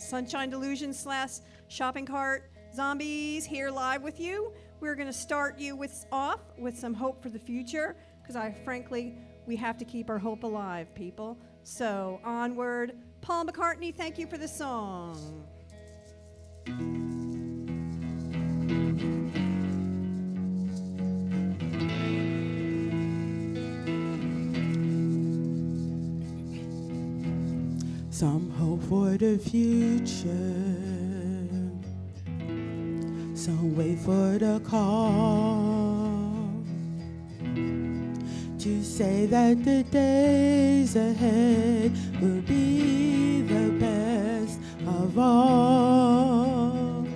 Sunshine Delusion / Shopping Cart Zombies here live with you. We're going to start you off with some hope for the future, because frankly, we have to keep our hope alive, people. So onward. Paul McCartney, thank you for the song. Some hope for the future, some wait for the call to say that the days ahead will be the best of all.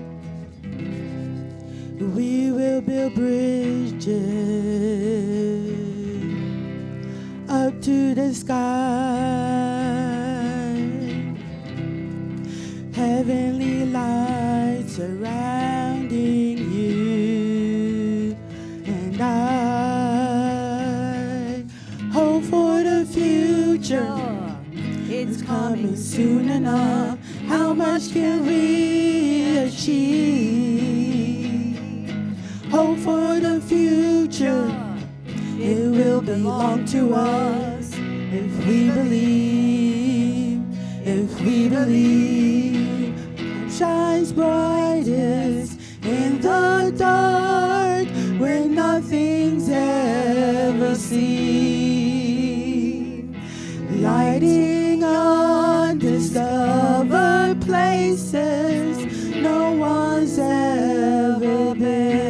We will build bridges up to the sky, heavenly lights surrounding you and I. Hope for the future, it's coming soon enough. How much can we achieve? Hope for the future, it will belong to us if we believe, if we believe. Shines brightest in the dark where nothing's ever seen, lighting undiscovered places no one's ever been.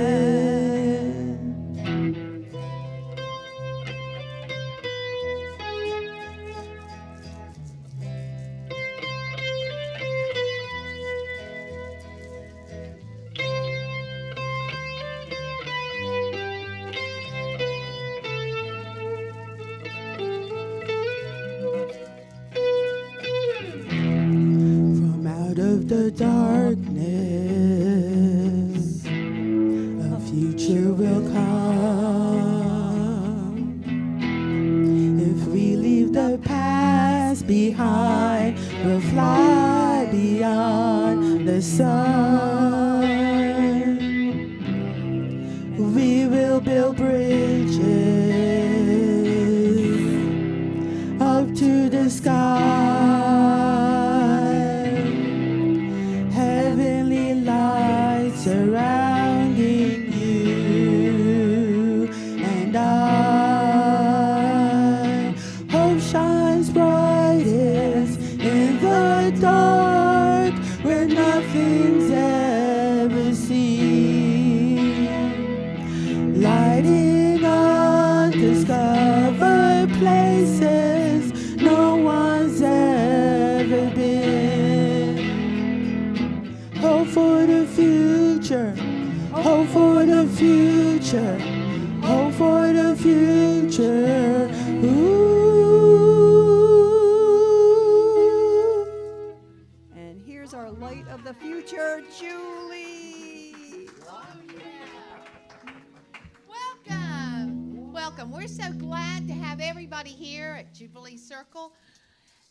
The darkness, a future will come. If we leave the past behind, we'll fly beyond the sun. We will build bridges up to the sky, surrounding you and I. Hope shines brightest in the dark where nothing's ever seen, lighting undiscovered places no one's ever been. Hope for the future, hope for the future, hope for the future. Ooh. And here's our light of the future, Julie. Welcome. We're so glad to have everybody here at Jubilee Circle,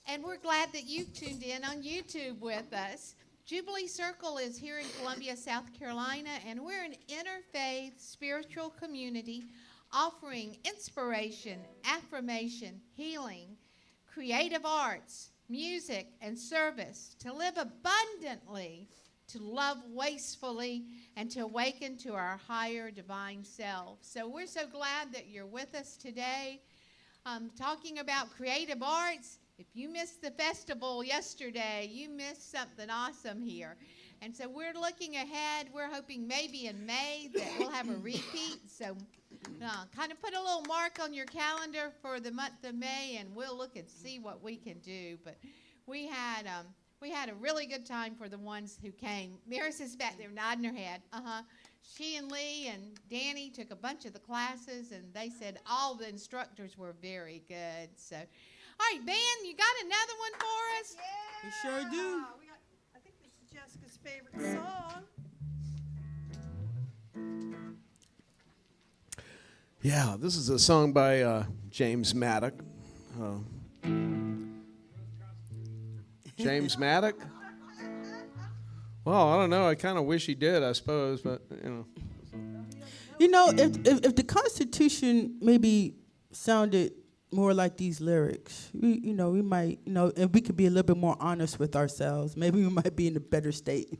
and we're glad that you've tuned in on YouTube with us. Jubilee Circle is here in Columbia, South Carolina, and we're an interfaith spiritual community offering inspiration, affirmation, healing, creative arts, music, and service to live abundantly, to love wastefully, and to awaken to our higher divine self. So we're so glad that you're with us today. Talking about creative arts. If you missed the festival yesterday, you missed something awesome here. And so we're looking ahead. We're hoping maybe in May that we'll have a repeat. So kind of put a little mark on your calendar for the month of May, and we'll look and see what we can do. But we had a really good time for the ones who came. Maris is back there nodding her head. She and Lee and Danny took a bunch of the classes, and they said all the instructors were very good. So. All right, Ben, you got another one for us? Yeah. We sure do. I think this is Jessica's favorite song. Yeah, this is a song by James Maddock. James Maddock? Well, I don't know. I kind of wish he did, I suppose, but, You know, if the Constitution maybe sounded more like these lyrics, we might, and we could be a little bit more honest with ourselves. Maybe we might be in a better state.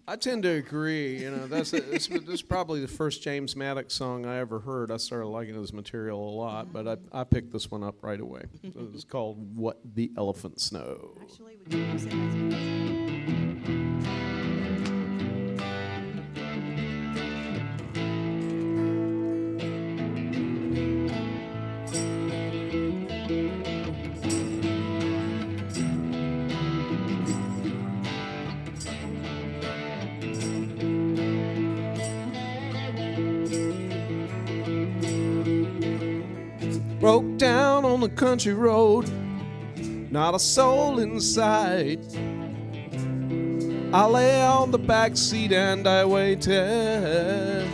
I tend to agree. This is probably the first James Maddox song I ever heard. I started liking his material a lot, but I picked this one up right away. So it's called What the Elephants Know. Actually, would you say that's Broke down on the country road, not a soul in sight. I lay on the back seat and I waited.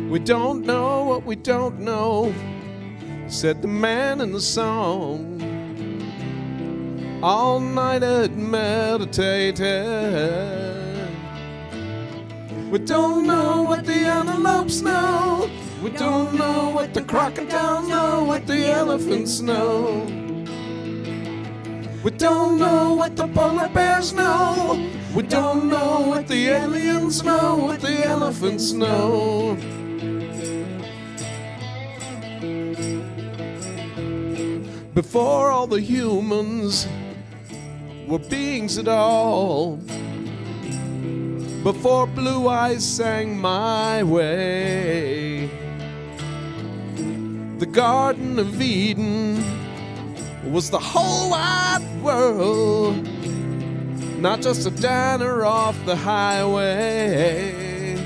We don't know what we don't know, said the man in the song. All night I'd meditated. We don't know what the antelopes know. We don't know what the crocodiles know, what the elephants know. We don't know what the polar bears know. We don't know what the aliens know, what the elephants know. Before all the humans were beings at all, before blue eyes sang my way, the Garden of Eden was the whole wide world, not just a diner off the highway.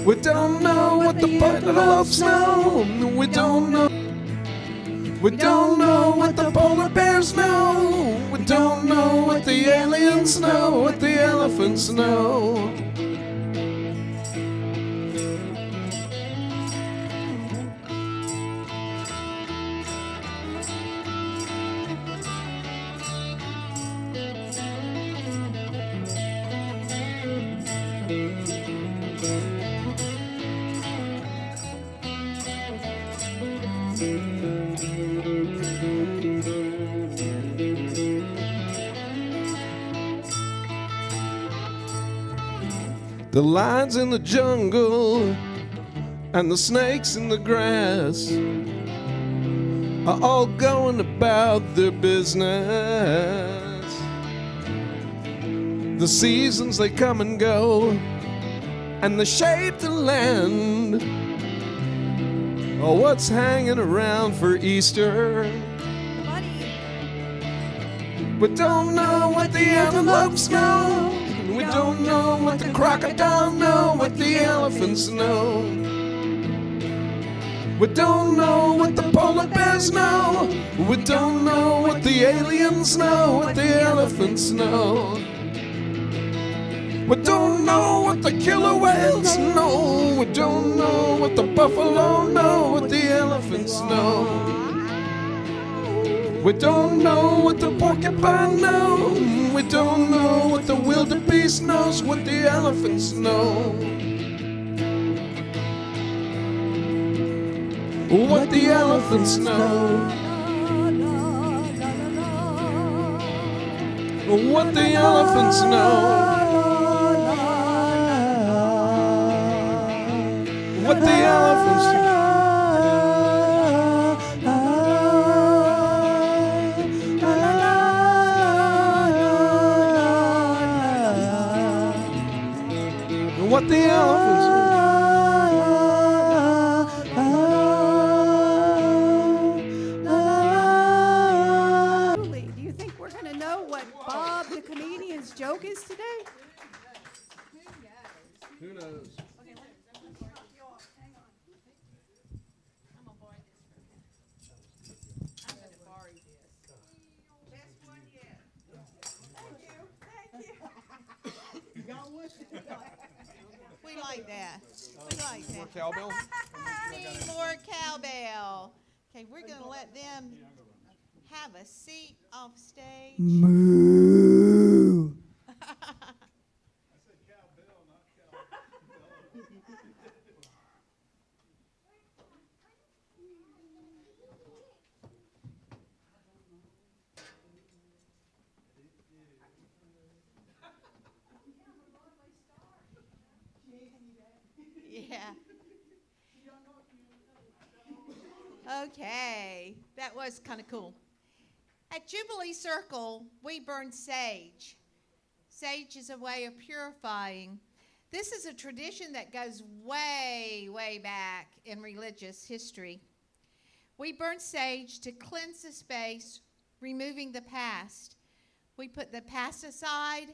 We don't know what the buffaloes know. We don't know. We don't know what the polar bears know. We don't know what the aliens know, what the elephants know. The lions in the jungle and the snakes in the grass are all going about their business. The seasons, they come and go, and they shape the land. Oh, what's hanging around for Easter? We don't know what the antelopes know. We don't know what the crocodiles know, what the elephants know. We don't know what the polar bears know. We don't know what the aliens know, what the elephants know. We don't know what the killer whales know. We don't know what the buffalo know, what the elephants know. We don't know what the porcupine knows. We don't know what the wildebeest knows, what the elephants know. What the elephants know. What the elephants know. What the elephants know. What the elephants Julie, do you think we're going to know what Bob the comedian's joke is today? Who knows? We like that. We like that. More cowbell? Need more cowbell. Okay, we're going to let them have a seat off stage. Moo. Okay, that was kind of cool. At Jubilee Circle, we burn sage. Sage is a way of purifying. This is a tradition that goes way, way back in religious history. We burn sage to cleanse the space, removing the past. We put the past aside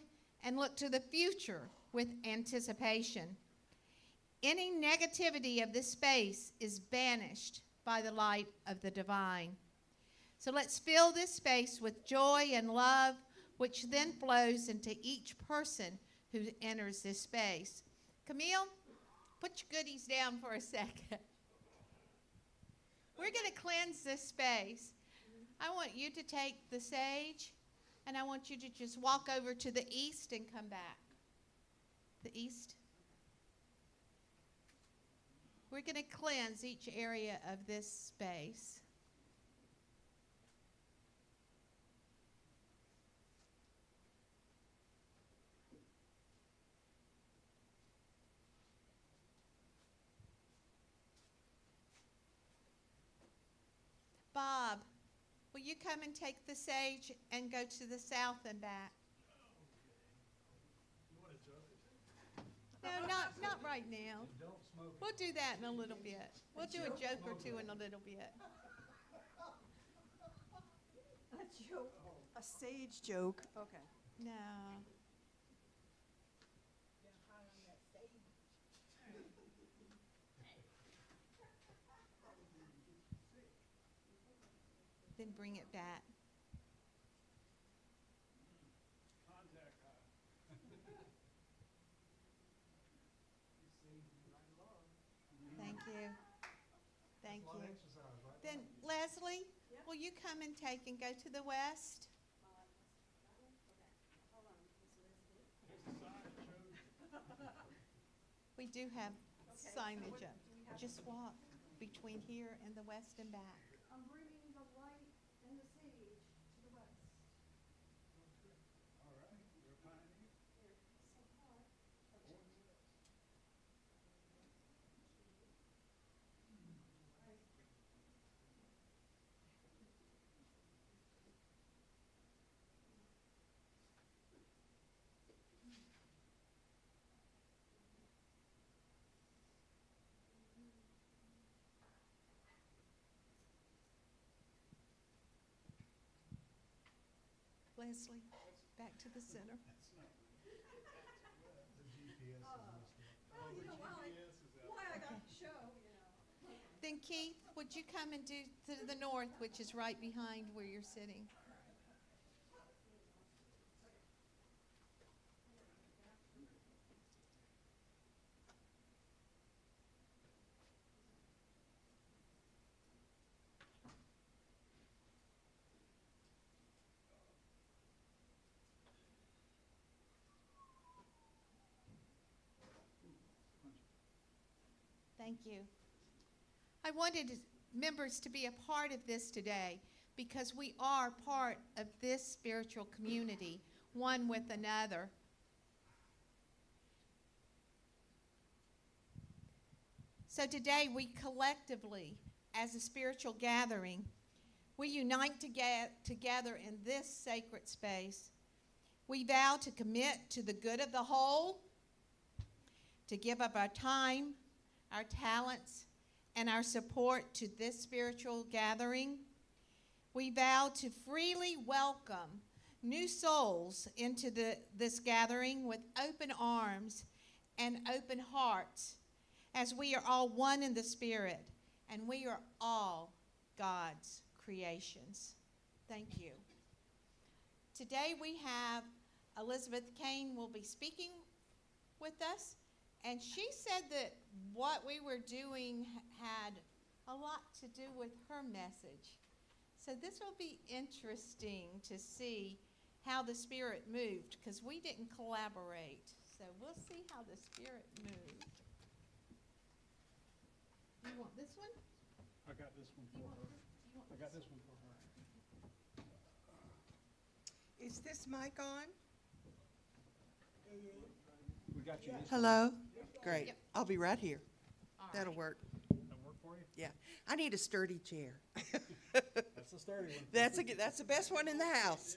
and look to the future with anticipation. Any negativity of this space is banished by the light of the divine. So let's fill this space with joy and love, which then flows into each person who enters this space. Camille, put your goodies down for a second. We're going to cleanse this space. I want you to take the sage, and I want you to just walk over to the east and come back. The east. We're going to cleanse each area of this space. Bob, will you come and take the sage and go to the south and back? No, not right now. We'll do that in a little bit. We'll do a joke or two in a little bit. A joke. A sage joke. Okay. No. Then bring it back. Thank you. Thank you. Then Leslie, will you come and take and go to the west? We do have signage up. Just walk between here and the west and back. I'm bringing the light and the sage to the west. All right, you're a pioneer. Leslie, back to the center. That's not the GPS is messed up. Well, you know, why I got the show, you know. Then Keith, would you come and do to the north, which is right behind where you're sitting? Thank you. I wanted members to be a part of this today because we are part of this spiritual community, one with another. So today we collectively, as a spiritual gathering, we unite together in this sacred space. We vow to commit to the good of the whole, to give up our time, our talents, and our support to this spiritual gathering. We vow to freely welcome new souls into this gathering with open arms and open hearts, as we are all one in the Spirit, and we are all God's creations. Thank you. Today we have Elizabeth Kane will be speaking with us. And she said that what we were doing had a lot to do with her message. So this will be interesting to see how the Spirit moved, because we didn't collaborate. So we'll see how the Spirit moved. You want this one? I got this one for her. I got this one for her. Is this mic on? We got you this one. Hello? Great. Yep. I'll be right here. All That'll right. work. That work for for you? Yeah, I need a sturdy chair. That's the sturdy one. That's the best one in the house.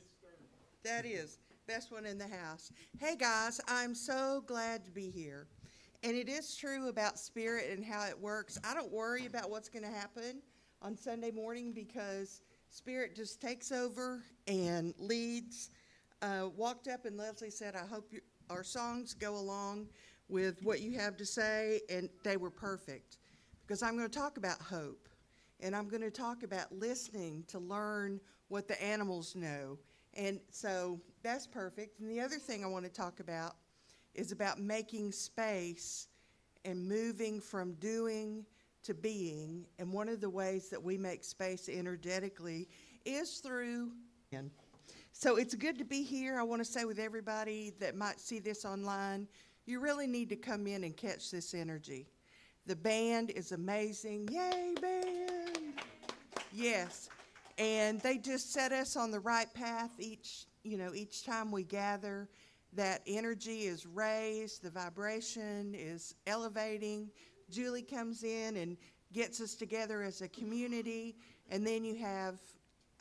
That is, best one in the house. Hey guys, I'm so glad to be here. And it is true about spirit and how it works. I don't worry about what's going to happen on Sunday morning because spirit just takes over and leads. Walked up and Leslie said, I hope our songs go along with what you have to say, and they were perfect. Because I'm going to talk about hope, and I'm going to talk about listening to learn what the animals know. And so that's perfect. And the other thing I want to talk about is about making space and moving from doing to being. And one of the ways that we make space energetically is through. So it's good to be here. I want to say with everybody that might see this online, you really need to come in and catch this energy. The band is amazing. Yay, band! Yes. And they just set us on the right path each time we gather. That energy is raised, the vibration is elevating. Julie comes in and gets us together as a community, and then you have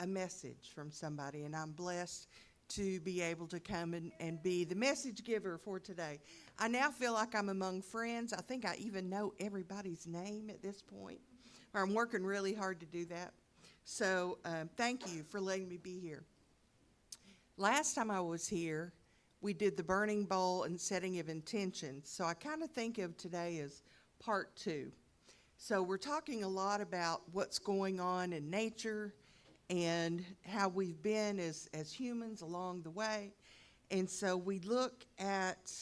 a message from somebody, and I'm blessed to be able to come and be the message giver for today. I now feel like I'm among friends. I think I even know everybody's name at this point, or I'm working really hard to do that. So thank you for letting me be here. Last time I was here, we did the burning bowl and setting of intentions. So I kind of think of today as part 2. So we're talking a lot about what's going on in nature and how we've been as humans along the way. And so we look at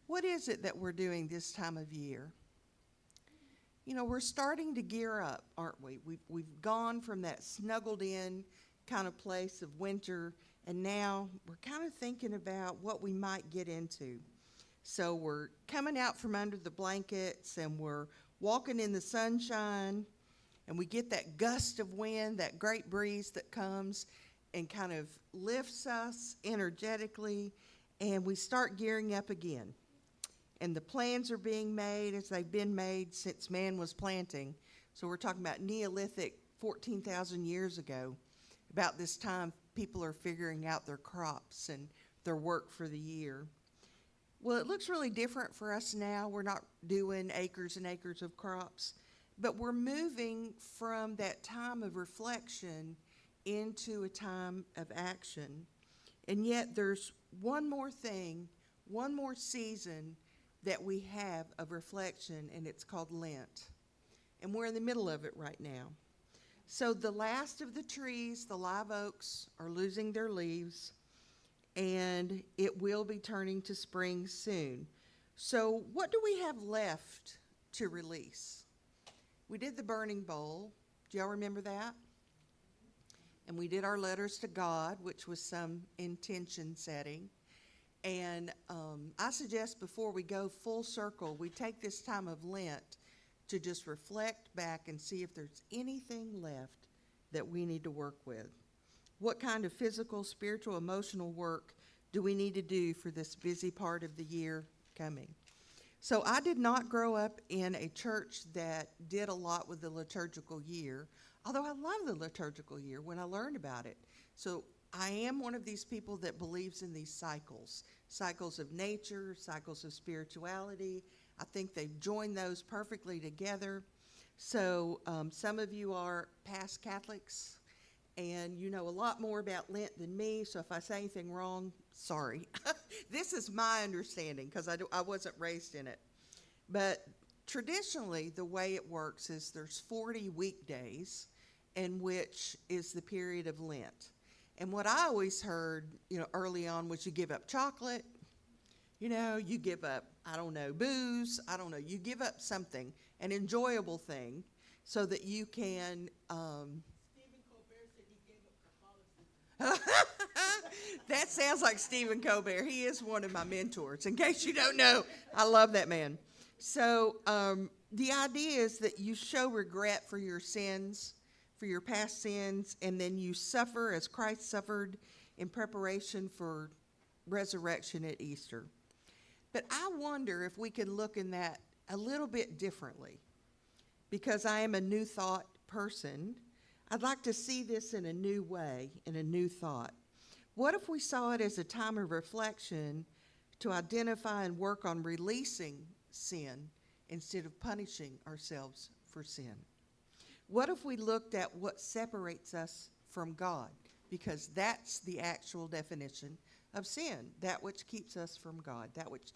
what is it that we're doing this time of year? You know, we're starting to gear up, aren't we? We've gone from that snuggled in kind of place of winter, and now we're kind of thinking about what we might get into. So we're coming out from under the blankets, and we're walking in the sunshine, and we get that gust of wind, that great breeze that comes and kind of lifts us energetically, and we start gearing up again. And the plans are being made as they've been made since man was planting. So we're talking about Neolithic 14,000 years ago. About this time, people are figuring out their crops and their work for the year. Well, it looks really different for us now. We're not doing acres and acres of crops, but we're moving from that time of reflection into a time of action. And yet there's one more thing, one more season that we have of reflection, and it's called Lent. And we're in the middle of it right now. So the last of the trees, the live oaks, are losing their leaves, and it will be turning to spring soon. So what do we have left to release? We did the burning bowl. Do y'all remember that? And we did our letters to God, which was some intention setting. And I suggest before we go full circle, we take this time of Lent to just reflect back and see if there's anything left that we need to work with. What kind of physical, spiritual, emotional work do we need to do for this busy part of the year coming? So I did not grow up in a church that did a lot with the liturgical year, although I love the liturgical year when I learned about it. So I am one of these people that believes in these cycles of nature, cycles of spirituality. I think they've joined those perfectly together. So some of you are past Catholics, and you know a lot more about Lent than me, so if I say anything wrong, sorry. This is my understanding, because I wasn't raised in it. But traditionally, the way it works is there's 40 weekdays, in which is the period of Lent. And what I always heard, early on was you give up chocolate, you give up, booze, you give up something, an enjoyable thing, so that you can. Stephen Colbert said he gave up Catholicism. That sounds like Stephen Colbert. He is one of my mentors. In case you don't know, I love that man. So the idea is that you show regret for your sins, for your past sins, and then you suffer as Christ suffered in preparation for resurrection at Easter. But I wonder if we can look in that a little bit differently. because I am a new thought person, I'd like to see this in a new way, in a new thought. What if we saw it as a time of reflection to identify and work on releasing sin instead of punishing ourselves for sin? What if we looked at what separates us from God? Because that's the actual definition of sin, that which keeps us from God, that which,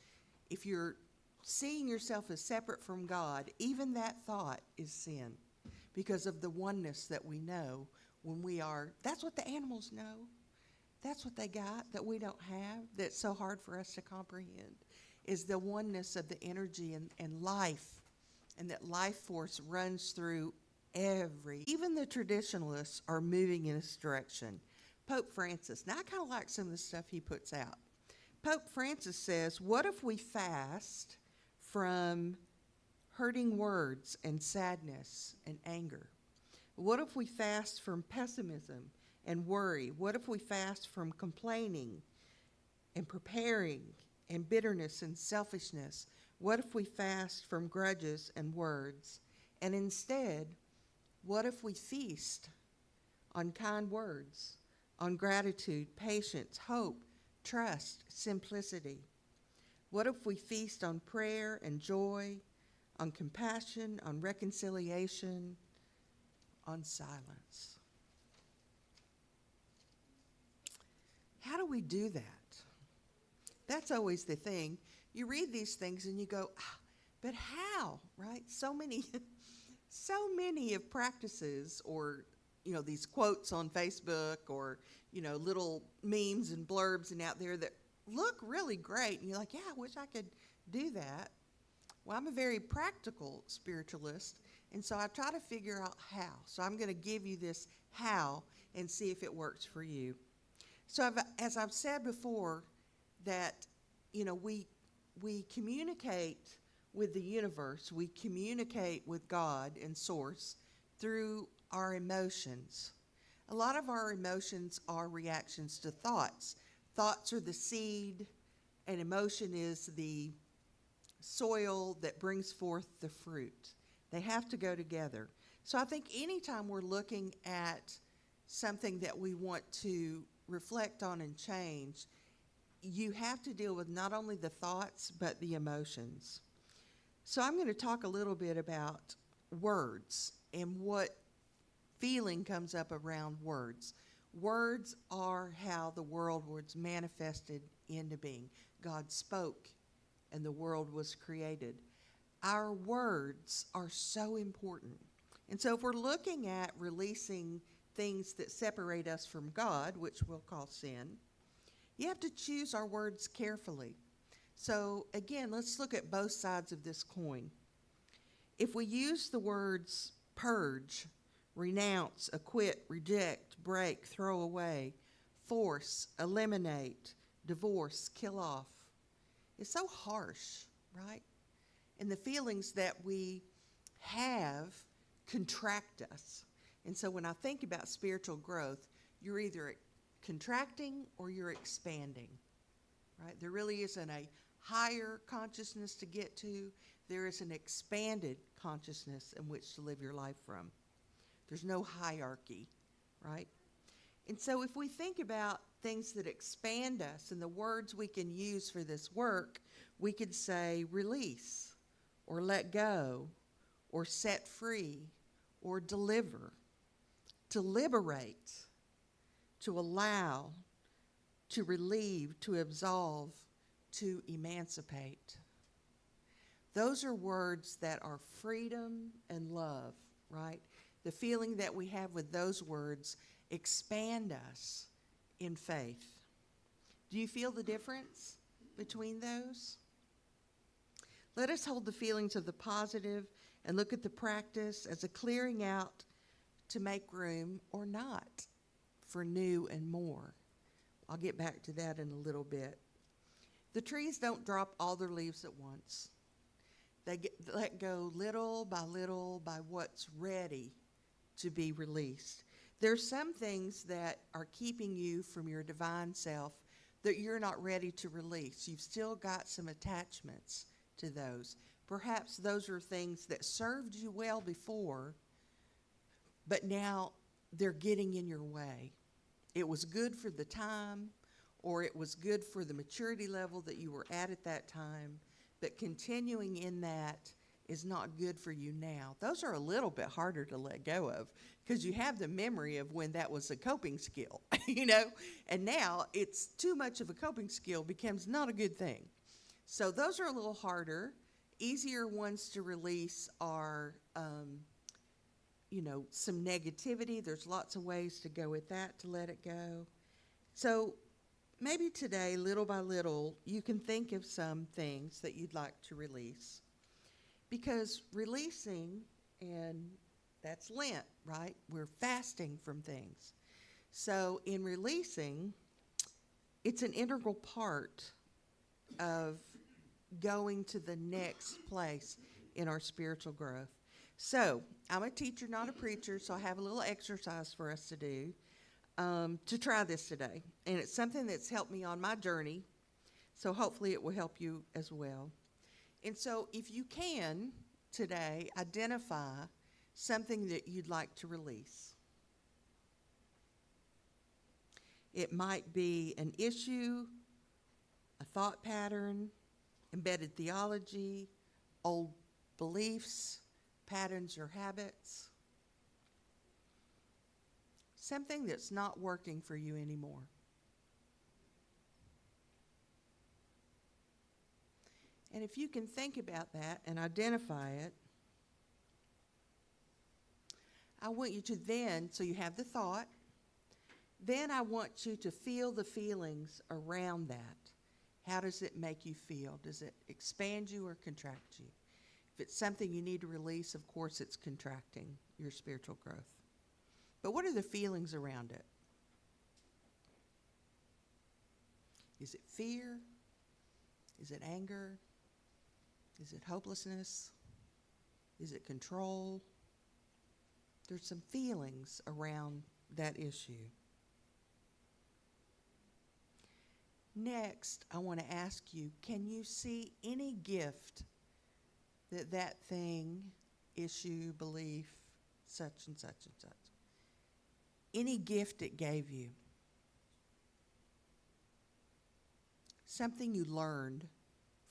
if you're seeing yourself as separate from God, even that thought is sin because of the oneness that we know when we are. That's what the animals know. That's what they got that we don't have, that's so hard for us to comprehend, is the oneness of the energy and life, and that life force runs through even the traditionalists are moving in this direction. Pope Francis, now I kind of like some of the stuff he puts out. Pope Francis says, what if we fast from hurting words and sadness and anger? What if we fast from pessimism and worry? What if we fast from complaining and preparing and bitterness and selfishness? What if we fast from grudges and words? And instead, what if we feast on kind words, on gratitude, patience, hope, trust, simplicity? What if we feast on prayer and joy, on compassion, on reconciliation, on silence? How do we do that? That's always the thing. You read these things and you go, but how, right? So many of practices, or, these quotes on Facebook, or, little memes and blurbs and out there that look really great. And you're like, yeah, I wish I could do that. Well, I'm a very practical spiritualist, and so I try to figure out how. So I'm going to give you this how and see if it works for you. So as I've said before, that, we communicate with the universe, we communicate with God and Source through our emotions. A lot of our emotions are reactions to thoughts. Thoughts are the seed, and emotion is the soil that brings forth the fruit. They have to go together. So I think anytime we're looking at something that we want to reflect on and change, you have to deal with not only the thoughts, but the emotions. So I'm going to talk a little bit about words and what feeling comes up around words. Words are how the world was manifested into being. God spoke and the world was created. Our words are so important. And so if we're looking at releasing things that separate us from God, which we'll call sin, you have to choose our words carefully. So again, let's look at both sides of this coin. If we use the words purge, renounce, acquit, reject, break, throw away, force, eliminate, divorce, kill off, it's so harsh, right? And the feelings that we have contract us. And so when I think about spiritual growth, you're either contracting or you're expanding, right? There really isn't a higher consciousness to get to. There is an expanded consciousness in which to live your life from. There's no hierarchy, right? And so if we think about things that expand us and the words we can use for this work, we could say release, or let go, or set free, or deliver, to liberate, to allow, to relieve, to absolve, to emancipate. Those are words that are freedom and love, right? The feeling that we have with those words expand us in faith. Do you feel the difference between those? Let us hold the feelings of the positive and look at the practice as a clearing out to make room or not for new and more. I'll get back to that in a little bit. The trees don't drop all their leaves at once. They let go little by what's ready to be released. There's some things that are keeping you from your divine self that you're not ready to release. You've still got some attachments to those. Perhaps those are things that served you well before, but now they're getting in your way. It was good for the time, or it was good for the maturity level that you were at that time, but continuing in that is not good for you now. Those are a little bit harder to let go of because you have the memory of when that was a coping skill, and now it's too much of a coping skill becomes not a good thing. So those are a little harder. Easier ones to release are, some negativity. There's lots of ways to go with that to let it go. So maybe today, little by little, you can think of some things that you'd like to release. Because releasing, and that's Lent, right? We're fasting from things. So in releasing, it's an integral part of going to the next place in our spiritual growth. So I'm a teacher, not a preacher, so I have a little exercise for us to do to try this today. And it's something that's helped me on my journey, so hopefully it will help you as well. And so if you can today identify something that you'd like to release. It might be an issue, a thought pattern, embedded theology, old beliefs, patterns or habits. Something that's not working for you anymore. And if you can think about that and identify it, I want you to then, so you have the thought, then I want you to feel the feelings around that. How does it make you feel? Does it expand you or contract you? If it's something you need to release, of course it's contracting your spiritual growth. But what are the feelings around it? Is it fear? Is it anger? Is it hopelessness? Is it control? There's some feelings around that issue. Next, I want to ask you, can you see any gift that thing, issue, belief, such and such and such, any gift it gave you? Something you learned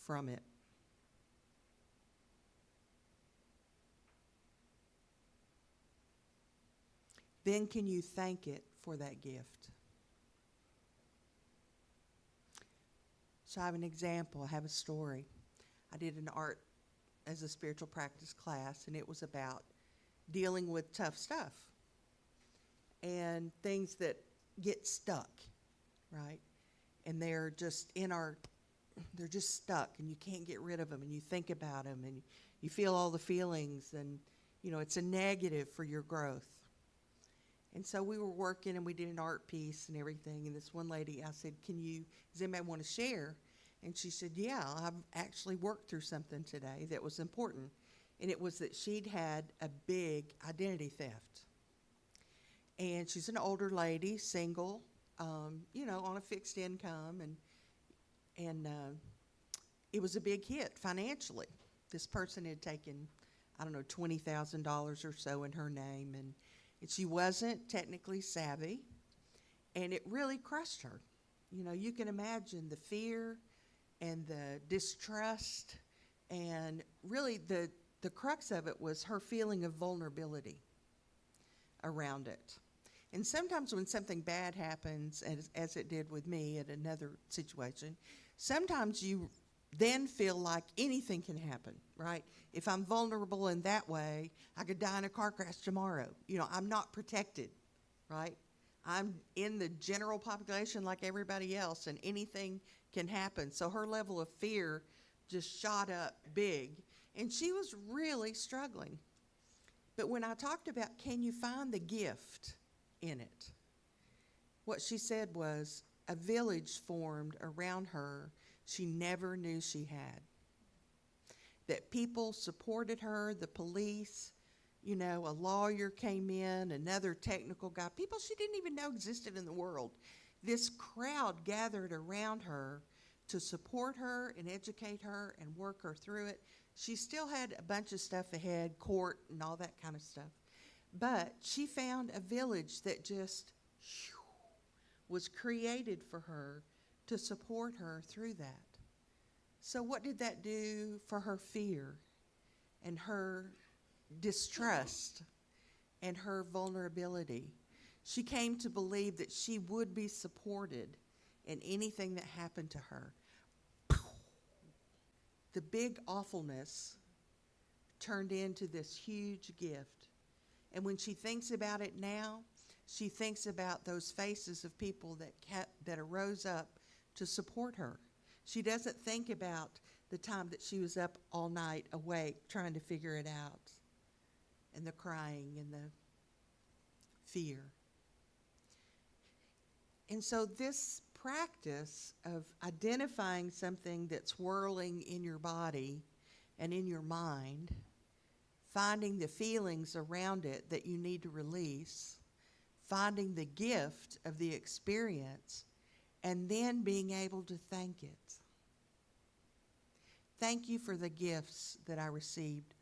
from it. Then can you thank it for that gift? So I have an example. I have a story. I did an art as a spiritual practice class, and it was about dealing with tough stuff and things that get stuck, right? And they're just stuck, and you can't get rid of them, and you think about them, and you feel all the feelings, and, it's a negative for your growth. And so we were working, and we did an art piece and everything. And this one lady, I said, does anybody want to share? And she said, yeah, I've actually worked through something today that was important. And it was that she'd had a big identity theft. And she's an older lady, single, on a fixed income. And it was a big hit financially. This person had taken, $20,000 or so in her name. And she wasn't technically savvy, and it really crushed her. You can imagine the fear and the distrust, and really the crux of it was her feeling of vulnerability around it. And sometimes when something bad happens, as it did with me at another situation, sometimes you then feel like anything can happen, right? If I'm vulnerable in that way, I could die in a car crash tomorrow. I'm not protected, right? I'm in the general population like everybody else, and anything can happen. So her level of fear just shot up big, and she was really struggling. But when I talked about, can you find the gift in it? What she said was, a village formed around her she never knew she had. That people supported her, the police, a lawyer came in, another technical guy, people she didn't even know existed in the world. This crowd gathered around her to support her and educate her and work her through it. She still had a bunch of stuff ahead, court and all that kind of stuff. But she found a village that just was created for her to support her through that. So what did that do for her fear and her distrust and her vulnerability? She came to believe that she would be supported in anything that happened to her. The big awfulness turned into this huge gift. And when she thinks about it now, she thinks about those faces of people that arose up to support her. She doesn't think about the time that she was up all night awake trying to figure it out, and the crying and the fear. And so this practice of identifying something that's whirling in your body and in your mind, finding the feelings around it that you need to release, finding the gift of the experience, and then being able to thank it. Thank you for the gifts that I received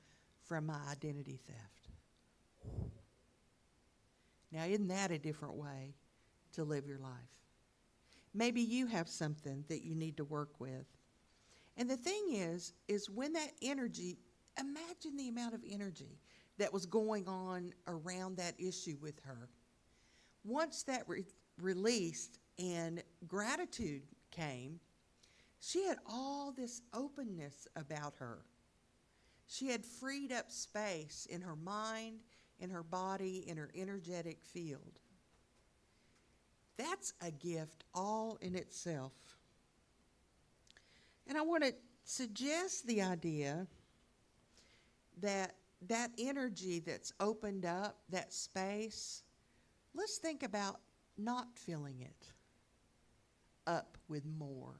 from my identity theft. Now, isn't that a different way to live your life? Maybe you have something that you need to work with. And the thing is when that energy, imagine the amount of energy that was going on around that issue with her. Once that released and gratitude came, she had all this openness about her. She had freed up space in her mind, in her body, in her energetic field. That's a gift all in itself. And I want to suggest the idea that that energy that's opened up, that space, let's think about not filling it up with more.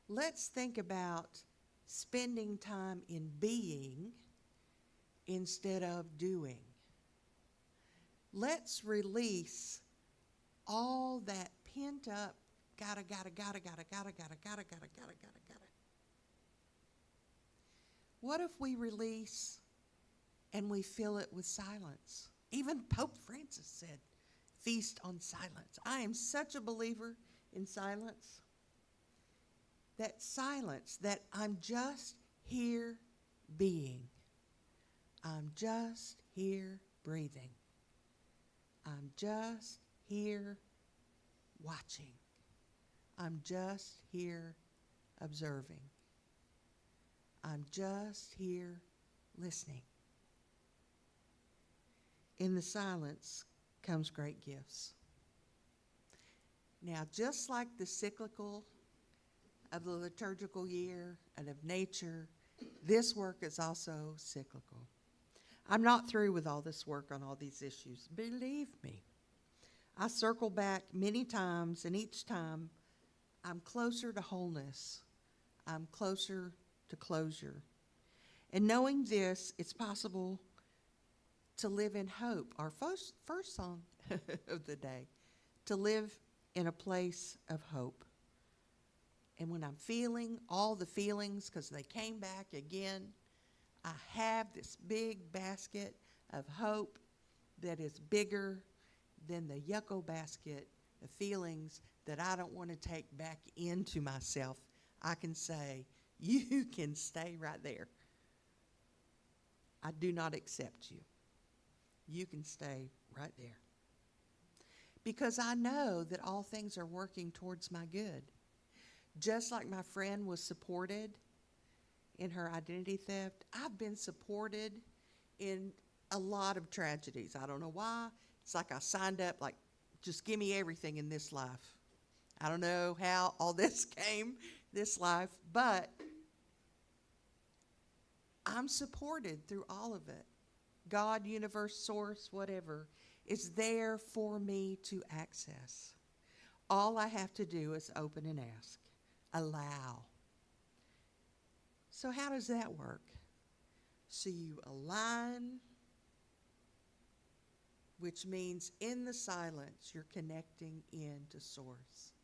Let's think about spending time in being instead of doing. Let's release all that pent up gotta. What if we release and we fill it with silence? Even Pope Francis said, feast on silence. I am such a believer in silence. That silence, that I'm just here being. I'm just here breathing. I'm just here watching. I'm just here observing. I'm just here listening. In the silence comes great gifts. Now, just like the cyclical of the liturgical year and of nature, this work is also cyclical. I'm not through with all this work on all these issues. Believe me. I circle back many times, and each time I'm closer to wholeness. I'm closer to closure. And knowing this, it's possible to live in hope. Our first song of the day, to live in a place of hope. And when I'm feeling all the feelings, because they came back again, I have this big basket of hope that is bigger than the yucko basket of feelings that I don't want to take back into myself. I can say, you can stay right there. I do not accept you. You can stay right there. Because I know that all things are working towards my good. Just like my friend was supported in her identity theft, I've been supported in a lot of tragedies. I don't know why. It's like I signed up, like, just give me everything in this life. I don't know how all this came, this life, but I'm supported through all of it. God, universe, source, whatever, is there for me to access. All I have to do is open and ask. Allow. So how does that work? So you align, which means in the silence, you're connecting into source.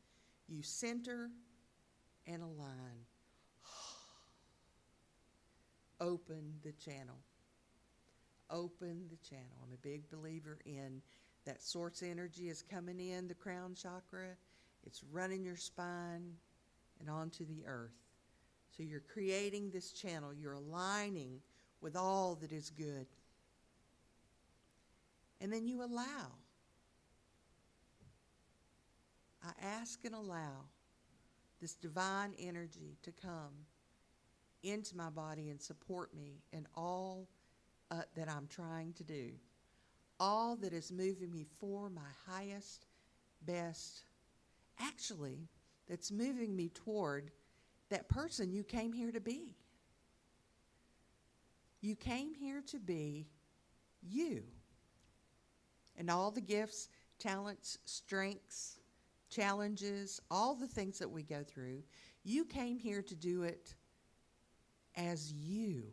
You center and align. open the channel. Open the channel. I'm a big believer in that source energy is coming in the crown chakra. It's running your spine and onto the earth. So you're creating this channel. You're aligning with all that is good. And then you allow. I ask and allow this divine energy to come into my body and support me in all that I'm trying to do. All that is moving me for my highest, best, actually, that's moving me toward that person you came here to be. You came here to be you. And all the gifts, talents, strengths, challenges, all the things that we go through, you came here to do it as you.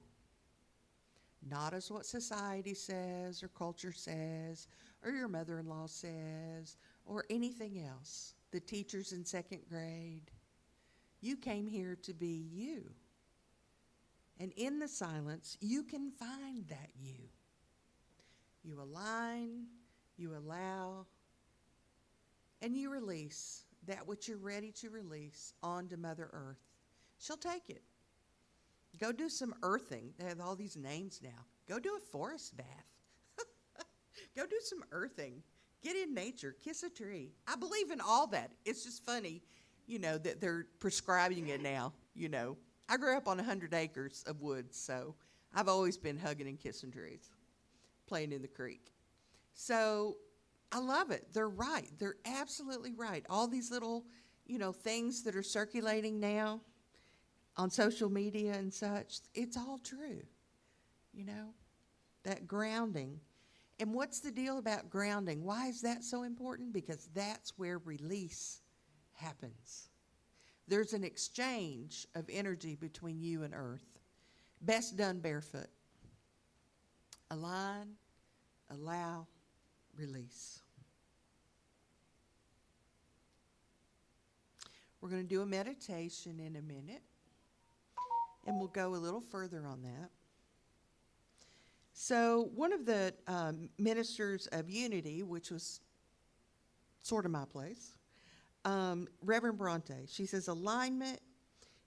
Not as what society says or culture says or your mother-in-law says or anything else. The teachers in second grade. You came here to be you. And in the silence, you can find that you. You align, you allow, and you release that which you're ready to release onto Mother Earth. She'll take it. Go do some earthing. They have all these names now. Go do a forest bath. Go do some earthing. Get in nature. Kiss a tree. I believe in all that. It's just funny, that they're prescribing it now, I grew up on 100 acres of woods, so I've always been hugging and kissing trees, playing in the creek. So I love it. They're right. They're absolutely right. All these little, things that are circulating now on social media and such, it's all true, that grounding. And what's the deal about grounding? Why is that so important? Because that's where release happens. There's an exchange of energy between you and earth. Best done barefoot. Align, allow, release. We're going to do a meditation in a minute, and we'll go a little further on that. So one of the ministers of unity, which was sort of my place, Reverend Bronte, she says, alignment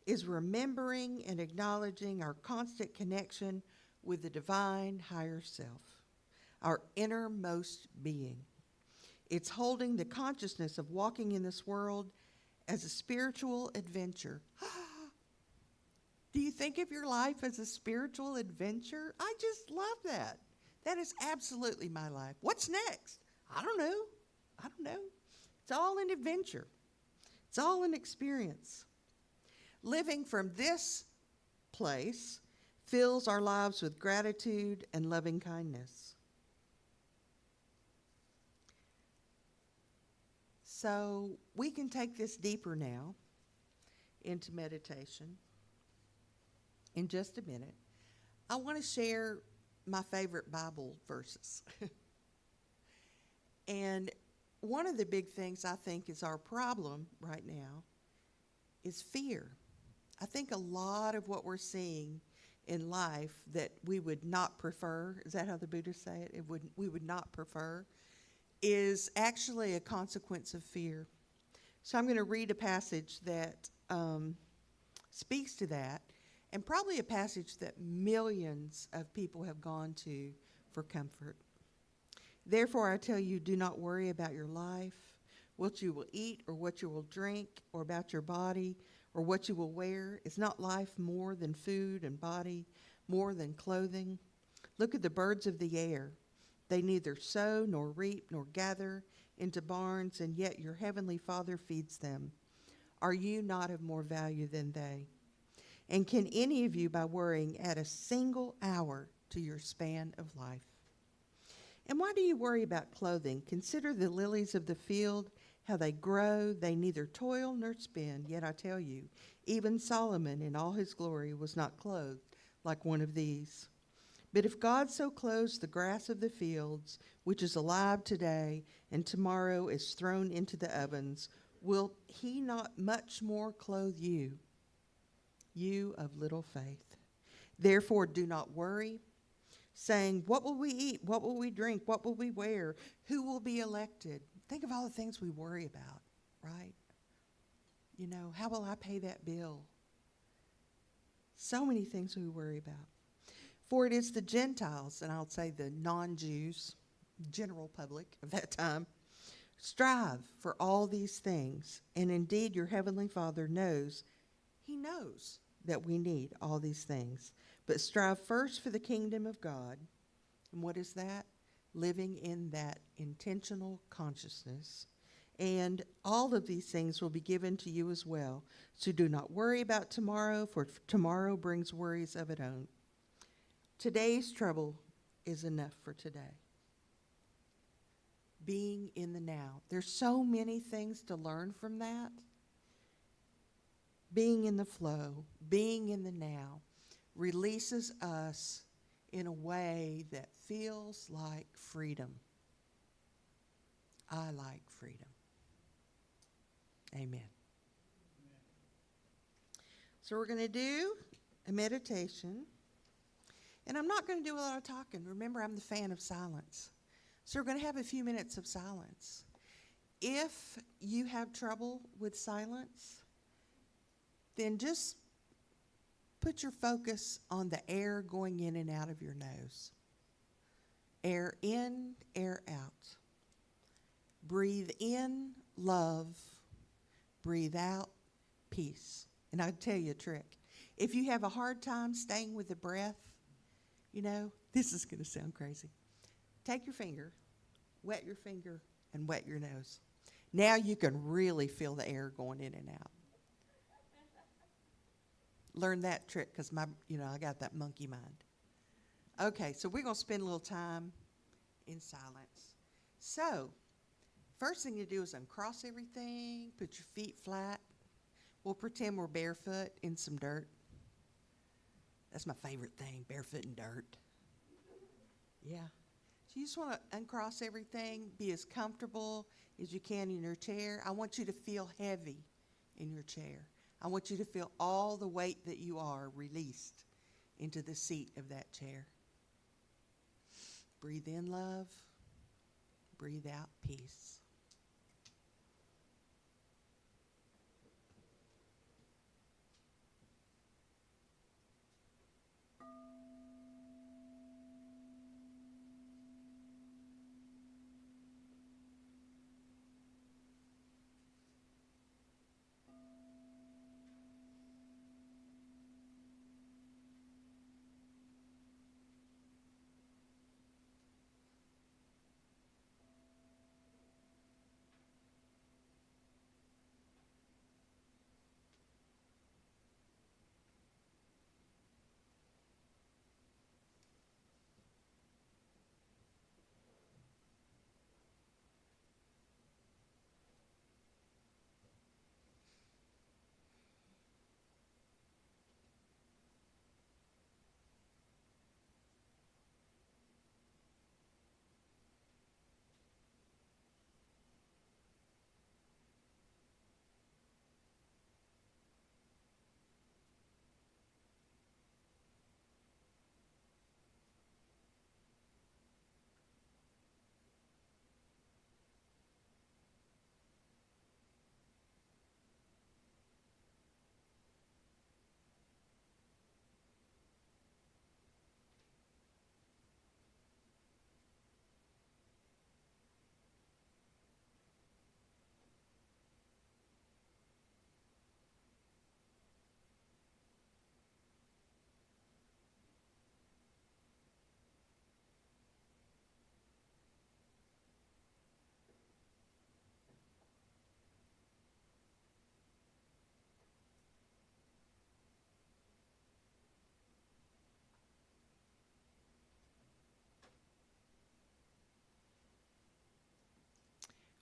is remembering and acknowledging our constant connection with the divine higher self, our innermost being. It's holding the consciousness of walking in this world as a spiritual adventure. Do you think of your life as a spiritual adventure? I just love that. That is absolutely my life. What's next? I don't know. It's all an adventure. It's all an experience. Living from this place fills our lives with gratitude and loving kindness. So we can take this deeper now into meditation in just a minute. I want to share my favorite Bible verses. And one of the big things I think is our problem right now is fear. I think a lot of what we're seeing in life that we would not prefer, is that how the Buddhists say it? We would not prefer, is actually a consequence of fear. So I'm going to read a passage that speaks to that, and probably a passage that millions of people have gone to for comfort. Therefore, I tell you, do not worry about your life, what you will eat or what you will drink, or about your body or what you will wear. Is not life more than food, and body more than clothing? Look at the birds of the air. They neither sow nor reap nor gather into barns, and yet your heavenly Father feeds them. Are you not of more value than they? And can any of you, by worrying, add a single hour to your span of life? And why do you worry about clothing? Consider the lilies of the field, how they grow. They neither toil nor spin. Yet I tell you, even Solomon in all his glory was not clothed like one of these. But if God so clothes the grass of the fields, which is alive today and tomorrow is thrown into the ovens, will he not much more clothe you, you of little faith? Therefore, do not worry, saying, what will we eat? What will we drink? What will we wear? Who will be elected? Think of all the things we worry about, right? You know, how will I pay that bill? So many things we worry about. For it is the Gentiles, and I'll say the non-Jews, general public of that time, strive for all these things. And indeed, your heavenly Father knows, he knows that we need all these things. But strive first for the kingdom of God. And what is that? Living in that intentional consciousness. And all of these things will be given to you as well. So do not worry about tomorrow, for tomorrow brings worries of its own. Today's trouble is enough for today. Being in the now. There's so many things to learn from that. Being in the flow, being in the now, releases us in a way that feels like freedom. I like freedom. Amen. So we're going to do a meditation. And I'm not going to do a lot of talking. Remember, I'm the fan of silence. So we're going to have a few minutes of silence. If you have trouble with silence, then just put your focus on the air going in and out of your nose. Air in, air out. Breathe in, love. Breathe out, peace. And I'll tell you a trick. If you have a hard time staying with the breath, you know, this is going to sound crazy. Take your finger, wet your finger, and wet your nose. Now you can really feel the air going in and out. Learn that trick because I got that monkey mind. Okay, so we're going to spend a little time in silence. So, first thing to do is uncross everything, put your feet flat. We'll pretend we're barefoot in some dirt. That's my favorite thing, barefoot in dirt. Yeah. So you just want to uncross everything, be as comfortable as you can in your chair. I want you to feel heavy in your chair. I want you to feel all the weight that you are released into the seat of that chair. Breathe in love. Breathe out peace.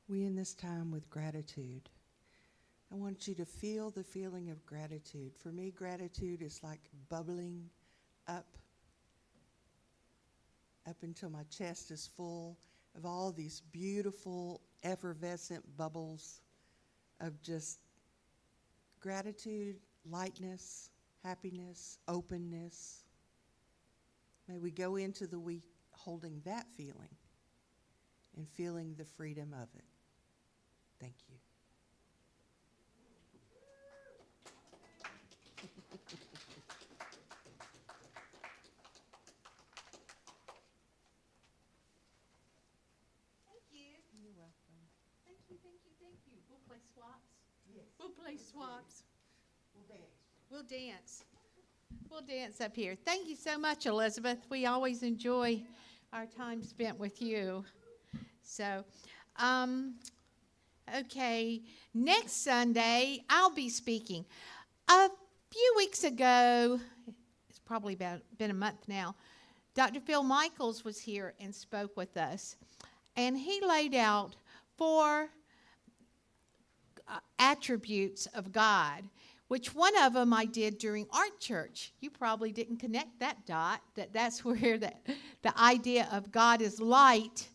We end this time with gratitude. I want you to feel the feeling of gratitude. For me, gratitude is like bubbling up until my chest is full of all these beautiful, effervescent bubbles of just gratitude, lightness, happiness, openness. May we go into the week holding that feeling and feeling the freedom of it. Thank you. You're welcome. Thank you. We'll play swaps. Yes. We'll play swaps. We'll dance. We'll dance. We'll dance up here. Thank you so much, Elizabeth. We always enjoy our time spent with you. So, okay, next Sunday, I'll be speaking. A few weeks ago, it's probably been a month now, Dr. Phil Michaels was here and spoke with us. And he laid out 4 attributes of God, which one of them I did during art church. You probably didn't connect that dot, that's where the idea of God is light.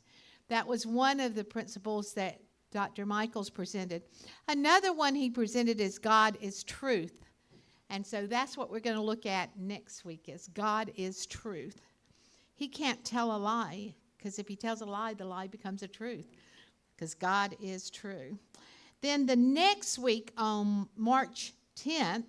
That was one of the principles that Dr. Michaels presented. Another one he presented is God is truth. And so that's what we're going to look at next week is God is truth. He can't tell a lie, because if he tells a lie, the lie becomes a truth, because God is true. Then the next week on March 10th,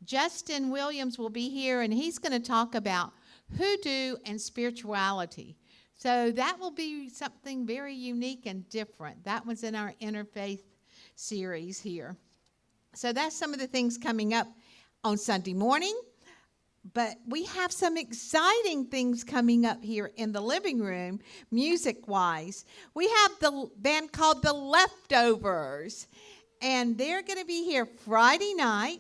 Justin Williams will be here, and he's going to talk about hoodoo and spirituality. So that will be something very unique and different. That one's in our Interfaith series here. So that's some of the things coming up on Sunday morning. But we have some exciting things coming up here in the living room, music-wise. We have the band called The Leftovers, and they're going to be here Friday night.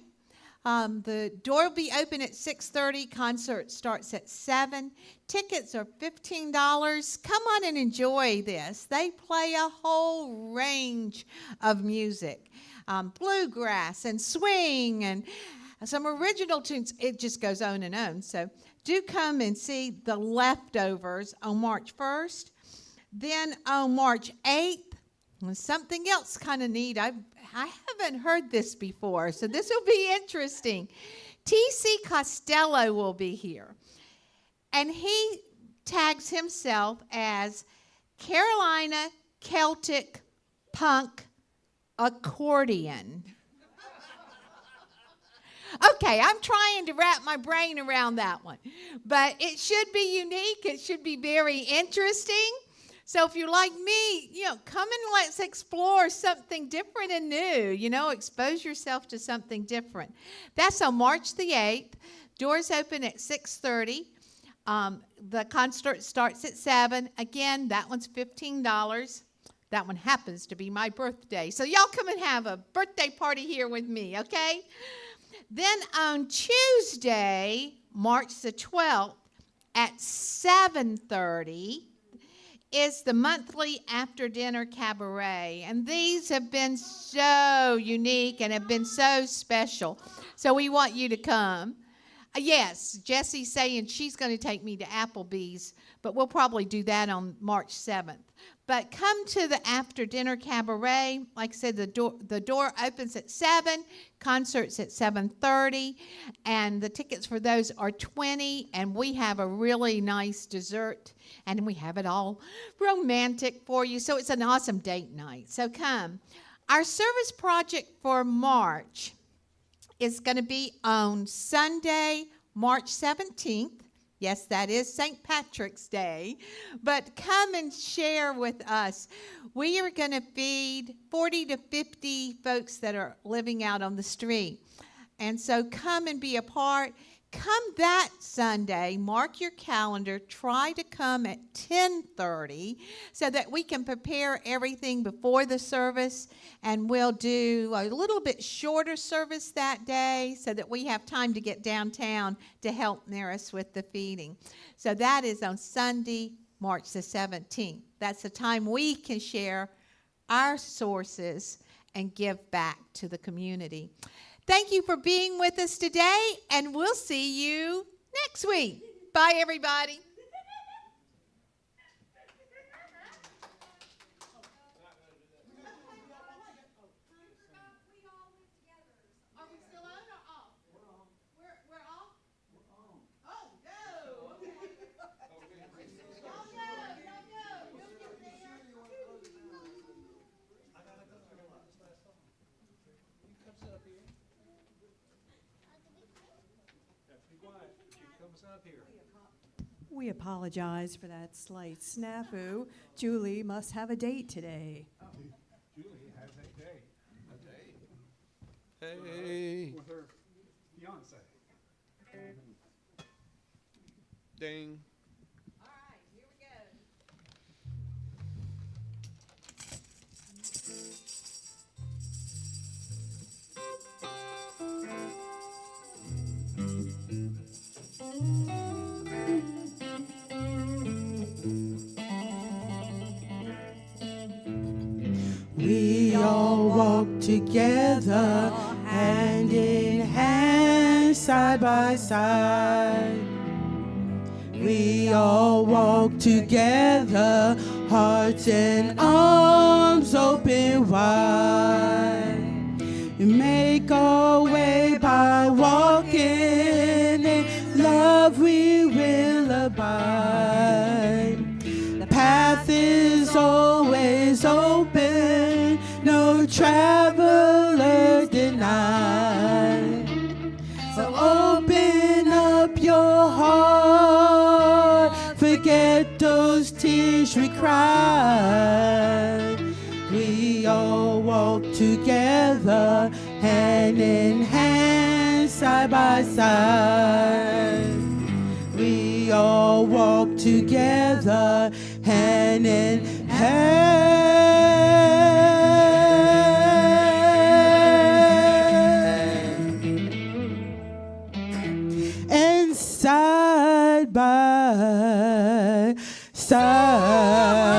The door will be open at 6:30. Concert starts at 7. Tickets are $15. Come on and enjoy this. They play a whole range of music, bluegrass and swing and some original tunes. It just goes on and on. So do come and see The Leftovers on March 1st. Then on March 8th, something else kind of neat. I haven't heard this before, so this will be interesting. T.C. Costello will be here, and he tags himself as Carolina Celtic Punk Accordion. Okay, I'm trying to wrap my brain around that one, but it should be unique. It should be very interesting. So if you're like me, come and let's explore something different and new. Expose yourself to something different. That's on March the 8th. Doors open at 6:30. The concert starts at 7. Again, that one's $15. That one happens to be my birthday. So y'all come and have a birthday party here with me, okay? Then on Tuesday, March the 12th, at 7:30, is the monthly after-dinner cabaret. And these have been so unique and have been so special. So we want you to come. Yes, Jessie's saying she's going to take me to Applebee's, but we'll probably do that on March 7th. But come to the after-dinner cabaret. Like I said, the door opens at 7, concerts at 7:30, and the tickets for those are $20, and we have a really nice dessert, and we have it all romantic for you, so it's an awesome date night. So come. Our service project for March is going to be on Sunday, March 17th. Yes, that is St. Patrick's Day. But come and share with us. We are going to feed 40 to 50 folks that are living out on the street. And so come and be a part. Come that Sunday. Mark your calendar. Try to come at 10:30 so that we can prepare everything before the service. And we'll do a little bit shorter service that day so that we have time to get downtown to help Maris with the feeding. So that is on Sunday, March the 17th. That's the time we can share our sources and give back to the community. Thank you for being with us today, and we'll see you next week. Bye, everybody. Are we still on or off? We're off? Oh, no. Okay. We apologize for that slight snafu. Julie must have a date today. Julie has a date Hey. with her fiance. Ding. All right, here we go. We all walk together, hand in hand, side by side. We all walk together, hearts and arms open wide. We make our way by walking, in love we will abide. The path is always open, no traveler denied. So open up your heart, forget those tears we cried. We all walk together, hand in hand, side by side. We all walk together, hand in hand. And side by side.